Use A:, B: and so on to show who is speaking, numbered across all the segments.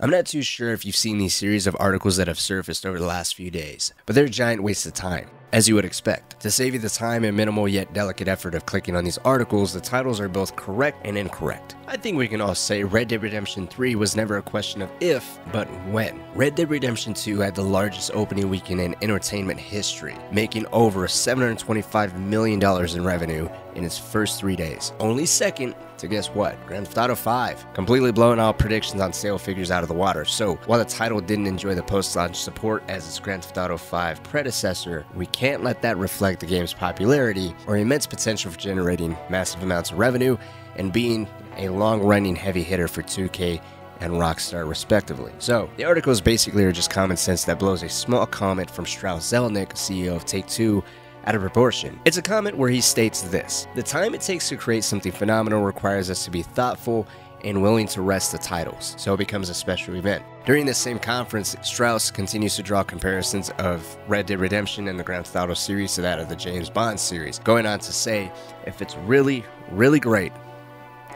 A: I'm not too sure if you've seen these series of articles that have surfaced over the last few days, but they're a giant waste of time, as you would expect. To save you the time and minimal yet delicate effort of clicking on these articles, the titles are both correct and incorrect. I think we can all say Red Dead Redemption 3 was never a question of if, but when. Red Dead Redemption 2 had the largest opening weekend in entertainment history, making over $725 million in revenue in its first 3 days. Only second to guess what? Grand Theft Auto 5, completely blowing all predictions on sale figures out of the water. So while the title didn't enjoy the post-launch support as its Grand Theft Auto 5 predecessor, we can't let that reflect the game's popularity or immense potential for generating massive amounts of revenue and being a long-running heavy hitter for 2K and Rockstar respectively. So the articles basically are just common sense that blows a small comment from Strauss Zelnick, CEO of Take-Two, out of proportion. It's a comment where he states this: "The time it takes to create something phenomenal requires us to be thoughtful and willing to rest the titles, so it becomes a special event." During this same conference, Strauss continues to draw comparisons of Red Dead Redemption and the Grand Theft Auto series to that of the James Bond series, going on to say, if it's really, really great,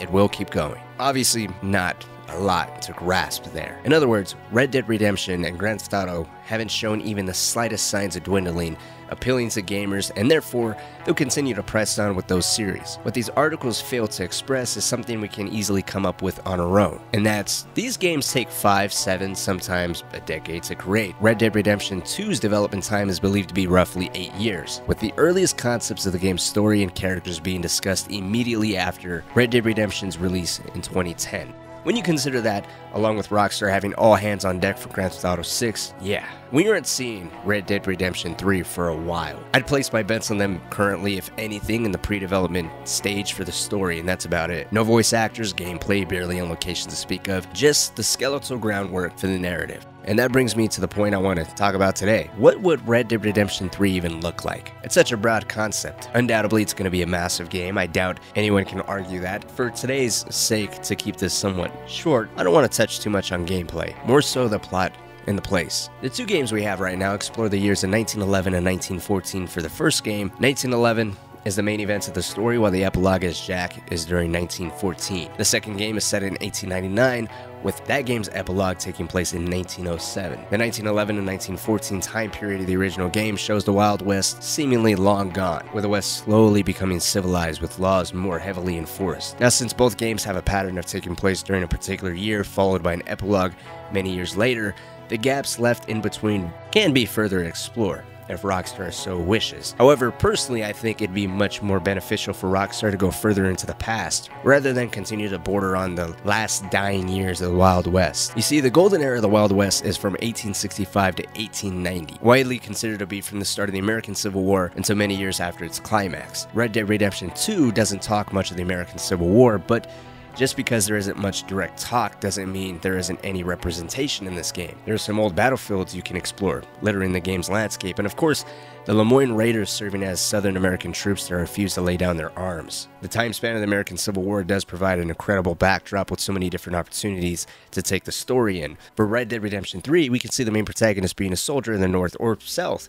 A: it will keep going. Obviously not a lot to grasp there. In other words, Red Dead Redemption and Grand Theft Auto haven't shown even the slightest signs of dwindling, appealing to gamers, and therefore they'll continue to press on with those series. What these articles fail to express is something we can easily come up with on our own, and that's these games take 5, 7, sometimes a decade to create. Red Dead Redemption 2's development time is believed to be roughly 8 years, with the earliest concepts of the game's story and characters being discussed immediately after Red Dead Redemption's release in 2010. When you consider that, along with Rockstar having all hands on deck for Grand Theft Auto 6, yeah, we aren't seeing Red Dead Redemption 3 for a while. I'd place my bets on them currently, if anything, in the pre-development stage for the story, and that's about it. No voice actors, gameplay, barely on location to speak of, just the skeletal groundwork for the narrative. And that brings me to the point I want to talk about today. What would Red Dead Redemption 3 even look like? It's such a broad concept. Undoubtedly, it's going to be a massive game. I doubt anyone can argue that. For today's sake, to keep this somewhat short, I don't want to touch too much on gameplay, more so the plot and the place. The two games we have right now explore the years of 1911 and 1914 for the first game. 1911 is the main events of the story, while the epilogue as Jack is during 1914. The second game is set in 1899, with that game's epilogue taking place in 1907. The 1911 and 1914 time period of the original game shows the Wild West seemingly long gone, with the West slowly becoming civilized with laws more heavily enforced. Now, since both games have a pattern of taking place during a particular year followed by an epilogue many years later, the gaps left in between can be further explored if Rockstar so wishes. However, personally, I think it'd be much more beneficial for Rockstar to go further into the past, rather than continue to border on the last dying years of the Wild West. You see, the golden era of the Wild West is from 1865 to 1890, widely considered to be from the start of the American Civil War until many years after its climax. Red Dead Redemption 2 doesn't talk much of the American Civil War, but just because there isn't much direct talk doesn't mean there isn't any representation in this game. There are some old battlefields you can explore, littering the game's landscape, and of course, the Lemoyne Raiders serving as Southern American troops that refuse to lay down their arms. The time span of the American Civil War does provide an incredible backdrop with so many different opportunities to take the story in. For Red Dead Redemption 3, we can see the main protagonist being a soldier in the North or South,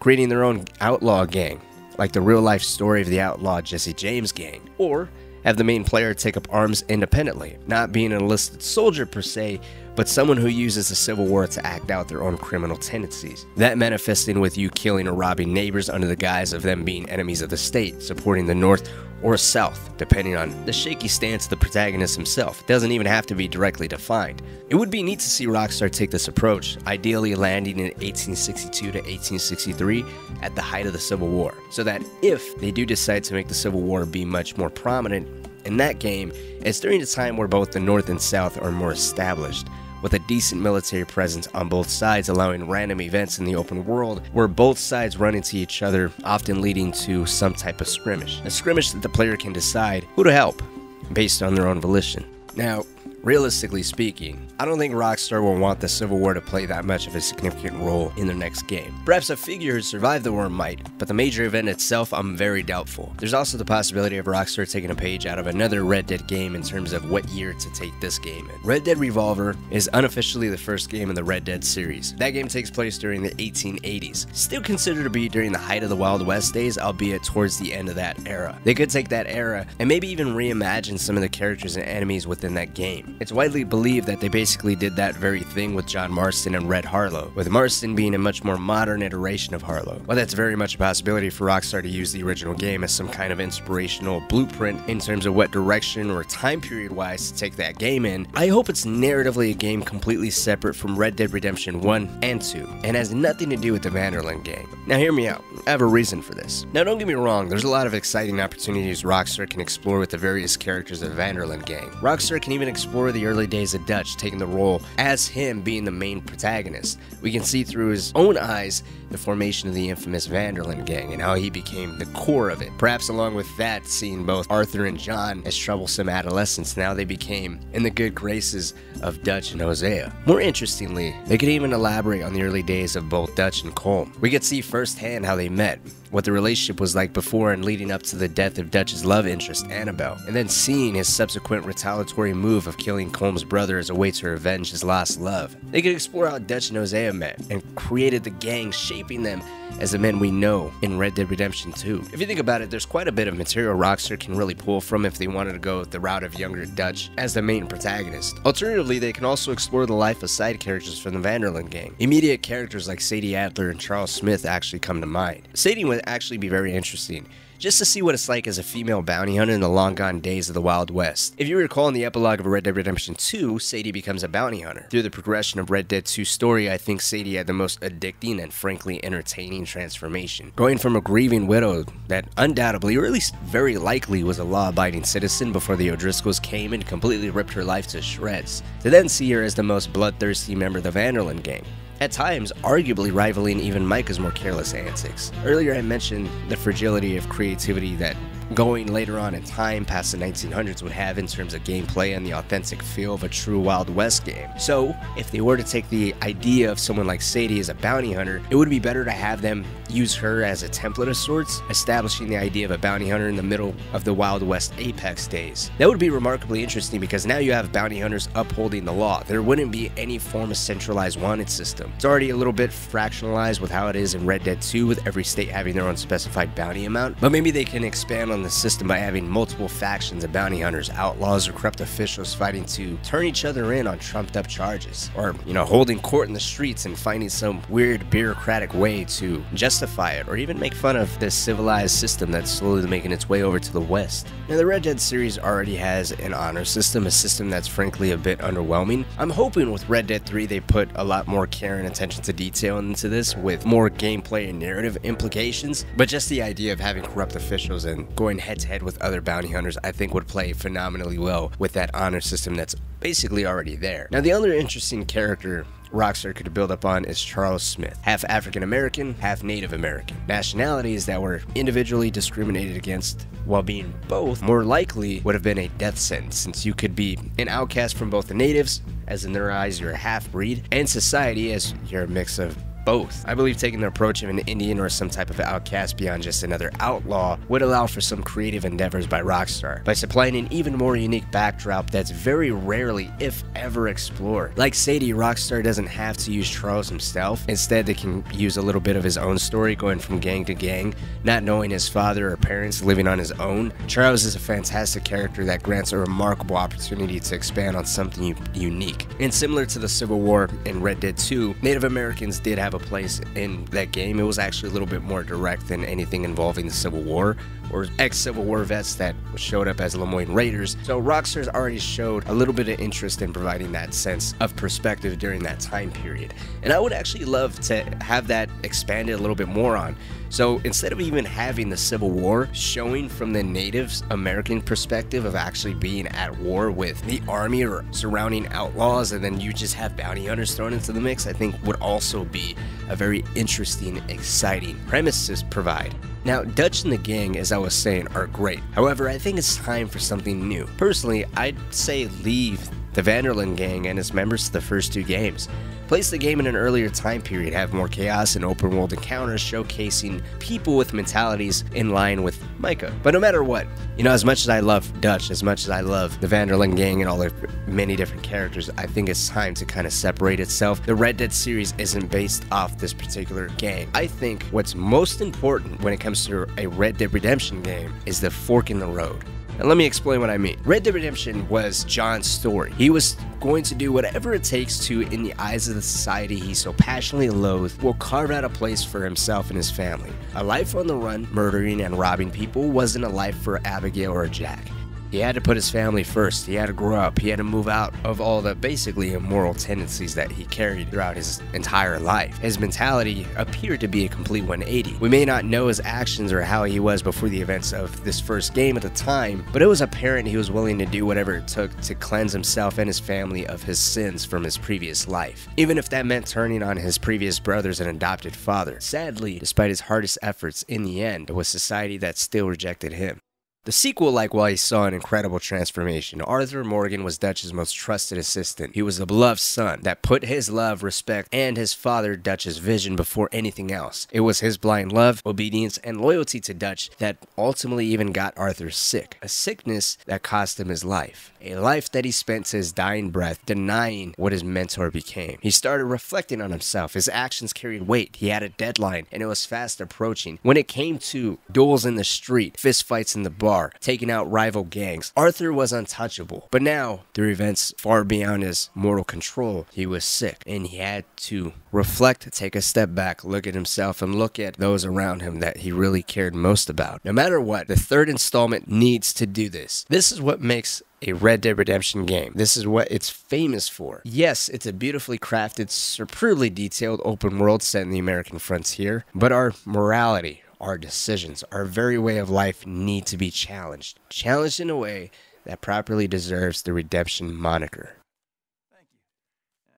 A: creating their own outlaw gang, like the real-life story of the outlaw Jesse James gang, or have the main player take up arms independently, not being an enlisted soldier per se, but someone who uses the Civil War to act out their own criminal tendencies. That manifesting with you killing or robbing neighbors under the guise of them being enemies of the state, supporting the North or South, depending on the shaky stance of the protagonist himself. It doesn't even have to be directly defined. It would be neat to see Rockstar take this approach, ideally landing in 1862 to 1863 at the height of the Civil War, so that if they do decide to make the Civil War be much more prominent in that game, it's during a time where both the North and South are more established, with a decent military presence on both sides, allowing random events in the open world where both sides run into each other, often leading to some type of skirmish. A skirmish that the player can decide who to help, based on their own volition. Now, realistically speaking, I don't think Rockstar will want the Civil War to play that much of a significant role in their next game. Perhaps a figure who survived the war might, but the major event itself, I'm very doubtful. There's also the possibility of Rockstar taking a page out of another Red Dead game in terms of what year to take this game in. Red Dead Revolver is unofficially the first game in the Red Dead series. That game takes place during the 1880s, still considered to be during the height of the Wild West days, albeit towards the end of that era. They could take that era and maybe even reimagine some of the characters and enemies within that game. It's widely believed that they basically did that very thing with John Marston and Red Harlow, with Marston being a much more modern iteration of Harlow. While that's very much a possibility for Rockstar to use the original game as some kind of inspirational blueprint in terms of what direction or time period wise to take that game in, I hope it's narratively a game completely separate from Red Dead Redemption 1 and 2, and has nothing to do with the Van der Linde gang. Now hear me out, I have a reason for this. Now don't get me wrong, there's a lot of exciting opportunities Rockstar can explore with the various characters of the Van der Linde gang. Rockstar can even explore the early days of Dutch taking the role as him being the main protagonist. We can see through his own eyes the formation of the infamous Van der Linde gang and how he became the core of it. Perhaps along with that, seeing both Arthur and John as troublesome adolescents, now they became in the good graces of Dutch and Hosea. More interestingly, they could even elaborate on the early days of both Dutch and Colm. We could see firsthand how they met, what the relationship was like before and leading up to the death of Dutch's love interest, Annabelle, and then seeing his subsequent retaliatory move of killing Colm's brother as a way to revenge his lost love. They could explore how Dutch and Hosea met and created the gang, shaping them as the men we know in Red Dead Redemption 2. If you think about it, there's quite a bit of material Rockstar can really pull from if they wanted to go the route of younger Dutch as the main protagonist. Alternatively, they can also explore the life of side characters from the Van der Linde gang. Immediate characters like Sadie Adler and Charles Smith actually come to mind. Sadie would actually be very interesting, just to see what it's like as a female bounty hunter in the long gone days of the Wild West. If you recall in the epilogue of Red Dead Redemption 2, Sadie becomes a bounty hunter. Through the progression of Red Dead 2's story, I think Sadie had the most addicting and frankly entertaining transformation. Going from a grieving widow that undoubtedly, or at least very likely, was a law-abiding citizen before the O'Driscolls came and completely ripped her life to shreds, to then see her as the most bloodthirsty member of the Van der Linde gang. At times, arguably rivaling even Micah's more careless antics. Earlier I mentioned the fragility of creativity that going later on in time past the 1900s would have in terms of gameplay and the authentic feel of a true Wild West game. So, if they were to take the idea of someone like Sadie as a bounty hunter, it would be better to have them use her as a template of sorts, establishing the idea of a bounty hunter in the middle of the Wild West Apex days. That would be remarkably interesting because now you have bounty hunters upholding the law. There wouldn't be any form of centralized wanted system. It's already a little bit fractionalized with how it is in Red Dead 2 with every state having their own specified bounty amount, but maybe they can expand on the system by having multiple factions of bounty hunters, outlaws, or corrupt officials fighting to turn each other in on trumped up charges, or, holding court in the streets and finding some weird bureaucratic way to justify it, or even make fun of this civilized system that's slowly making its way over to the West. Now, the Red Dead series already has an honor system, a system that's frankly a bit underwhelming. I'm hoping with Red Dead 3 they put a lot more care and attention to detail into this with more gameplay and narrative implications, but just the idea of having corrupt officials and going head-to-head with other bounty hunters I think would play phenomenally well with that honor system that's basically already there. Now, the other interesting character Rockstar could build up on is Charles Smith, half African American, half Native American. Nationalities that were individually discriminated against while being both more likely would have been a death sentence, since you could be an outcast from both the natives, as in their eyes you're a half-breed, and society as you're a mix of both. I believe taking the approach of an Indian or some type of outcast beyond just another outlaw would allow for some creative endeavors by Rockstar, by supplying an even more unique backdrop that's very rarely, if ever, explored. Like Sadie, Rockstar doesn't have to use Charles himself. Instead, they can use a little bit of his own story, going from gang to gang, not knowing his father or parents, living on his own. Charles is a fantastic character that grants a remarkable opportunity to expand on something unique. And similar to the Civil War in Red Dead 2, Native Americans did have a place in that game. It was actually a little bit more direct than anything involving the Civil War or ex-Civil War vets that showed up as Lemoyne Raiders. So Rockstar's already showed a little bit of interest in providing that sense of perspective during that time period. And I would actually love to have that expanded a little bit more on. So instead of even having the Civil War showing from the Native American perspective of actually being at war with the army or surrounding outlaws, and then you just have bounty hunters thrown into the mix, I think would also be a very interesting, exciting premise to provide. Now, Dutch and the gang, as I was saying, are great. However, I think it's time for something new. Personally, I'd say leave the Van der Linde gang and its members to the first two games. Place the game in an earlier time period, have more chaos and open world encounters showcasing people with mentalities in line with Micah. But no matter what, as much as I love Dutch, as much as I love the Van der Linde gang and all the many different characters, I think it's time to kind of separate itself. The Red Dead series isn't based off this particular gang. I think what's most important when it comes to a Red Dead Redemption game is the fork in the road. And let me explain what I mean. Red Dead Redemption was John's story. He was going to do whatever it takes to, in the eyes of the society he so passionately loathed, will carve out a place for himself and his family. A life on the run, murdering and robbing people, wasn't a life for Abigail or Jack. He had to put his family first. He had to grow up. He had to move out of all the basically immoral tendencies that he carried throughout his entire life. His mentality appeared to be a complete 180. We may not know his actions or how he was before the events of this first game at the time, but it was apparent he was willing to do whatever it took to cleanse himself and his family of his sins from his previous life, even if that meant turning on his previous brothers and adopted father. Sadly, despite his hardest efforts, in the end, it was society that still rejected him. The sequel likewise saw an incredible transformation. Arthur Morgan was Dutch's most trusted assistant. He was a beloved son that put his love, respect, and his father Dutch's vision before anything else. It was his blind love, obedience, and loyalty to Dutch that ultimately even got Arthur sick. A sickness that cost him his life. A life that he spent to his dying breath denying what his mentor became. He started reflecting on himself. His actions carried weight. He had a deadline, and it was fast approaching. When it came to duels in the street, fistfights in the bar, taking out rival gangs, Arthur was untouchable. But now, through events far beyond his mortal control, he was sick, and he had to reflect, take a step back, look at himself, and look at those around him that he really cared most about. No matter what, the third installment needs to do this. This is what makes a Red Dead Redemption game. This is what it's famous for. Yes, it's a beautifully crafted, superbly detailed open world set in the American frontier, but our morality, our decisions, our very way of life need to be challenged. Challenged in a way that properly deserves the redemption moniker.